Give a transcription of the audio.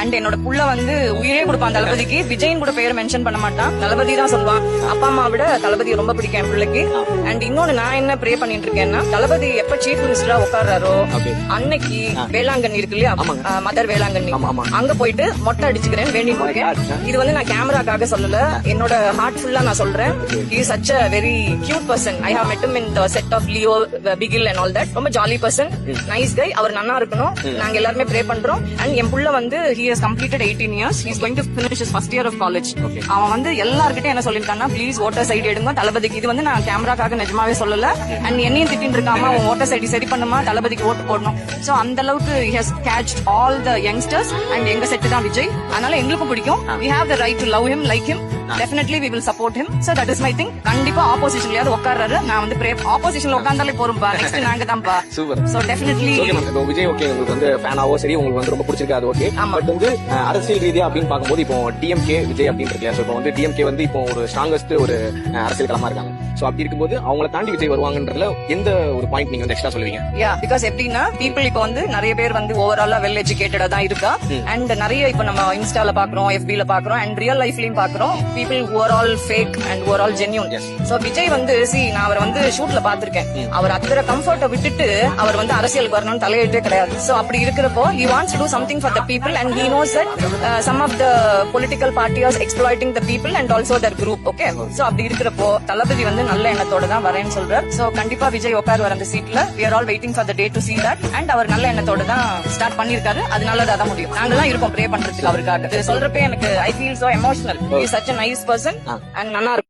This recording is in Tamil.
அண்ட் என்னோட புள்ள வந்து உயிரே கொடுப்பான் தளபதிக்கு. விஜயின் கூட பேர் மென்ஷன் பண்ண மாட்டான், தளபதி தான் சொல்லுவான். அப்பா அம்மா விட தளபதி ரொம்ப பிடிக்கும் என் பிள்ளைக்கு. அண்ட் இன்னொன்னு நான் என்ன ப்ரே பண்ணிட்டு இருக்கேன்னா, தளபதி எப்ப சீஃப் மினிஸ்டரா உட்கார்றாரோ அன்னைக்கு வேளாங்கண்ணி இருக்கு இல்லையா, மதர் வேளாங்கண்ணி, அங்க போயிட்டு மொட்டை அடிச்சுக்கிறேன் வேண்டிட்டு இருக்கேன். இது வந்து நான் கேமராக்காக சொல்லல, என்னோட ஹார்ட் ஃபுல்லா நான் சொல்றேன். He is such a very cute person. I have met him in the set of Leo, Bigil and all that. ரொம்ப ஜாலி பர்சன், நைஸ் கை. அவர் நன்னா இருக்கணும், நாங்க எல்லாருமே ப்ரே பண்றோம். அண்ட் என் புள்ள வந்து he has completed 18 years. He is going to finish his first year of college. அவன் வந்து எல்லார்கிட்டயும் என்ன சொல்லிருக்கான்னா, ப்ளீஸ் ஓட்டர் சைடு எடுங்க தளபதிக்கு. இது வந்து நான் கேமராக்காக நிஜமாவே சொல்லல. அண்ட் என்னையும் திட்டின்னு இருக்காமா, உன் ஓட்டர் சைடு சரி பண்ணுமா, தளபதிக்கு ஓட்டு போடணும். சோ அந்த அளவுக்கு he has catched all the youngsters. And எங்க செட்டு தான் விஜய், அதனால எங்களுக்கும் பிடிக்கும். We have the right to love him, like him. Definitely we will support him. So that is my thing. கண்டிப்பா ஆப்போசிஷன்லயாவது உட்கார்றாரு, நான் வந்து ஆப்போசிஷன்ல உட்கார்ந்தாலே போறோம்பா, நெக்ஸ்ட் நாங்க தான்ப்பா. சூப்பர். சோ டெஃபினெட்லி இப்போ விஜய் ஓகே, உங்களுக்கு வந்து ஃபேனாவோ சரி, உங்களுக்கு வந்து ரொம்ப பிடிச்சிருக்கு, அது ஓகே. பட் வந்து அரசியல் ரீதியா அப்படின்னு பார்க்கும்போது இப்போ டிஎம்கே விஜய் அப்படின்னு இருக்கு. சோ இப்போ வந்து டிஎம்கே வந்து இப்போ ஒரு ஸ்ட்ராங்கஸ்ட் ஒரு அரசியல் களமா இருக்காங்க. சோ அப்படி இருக்கும்போது அவங்கள தாண்டி விஜய் வருவாங்கன்றதுல எந்த ஒரு பாயிண்ட் நீங்க வந்து எக்ஸ்ட்ரா சொல்லுவீங்க? யா, பிகாஸ் எப்படின்னா பீப்புள் இப்போ வந்து நிறைய பேர் வந்து ஓவராலா வெல் எஜுகேட்டடா தான் இருக்கா. அண்ட் நிறைய இப்போ நம்ம இன்ஸ்டால பாக்குறோம், எஃபில பாக்குறோம், அண்ட் ரியல் லைஃப்லயும் பாக்குறோம். People who are all fake and who are all genuine. So Vijay வந்து நான் அவர் வந்து ஷூட்ல பாத்திருக்கேன். அவர் அத்தனை கம்ஃபர்ட்டை விட்டுட்டு அவர் வந்து அரசியலுக்கு வரணும்னு தலையிட்டே கிடையாது. சோ அப்படி இருக்கிறப்போ he wants to do something for the people and he knows that some of the political parties are exploiting the people and also their group. Okay, so அப்படி இருக்கிறப்போ தளபதி வந்து நல்ல எண்ணத்தோட தான் வரேன்னு சொல்றார். சோ கண்டிப்பா விஜய் உட்காருவார் அந்த சீட்ல. we are all waiting for the day to see that. and அவர் நல்ல எண்ணத்தோட தான் ஸ்டார்ட் பண்ணிருக்காரு, அதனால தான் முடியும். நாங்க தான் இருக்கோம் ப்ரே பண்றதுக்கு அவருக்காக. சொல்றப்ப எனக்கு I feel so emotional. He is such a nice person and நல்லா இருக்கும்.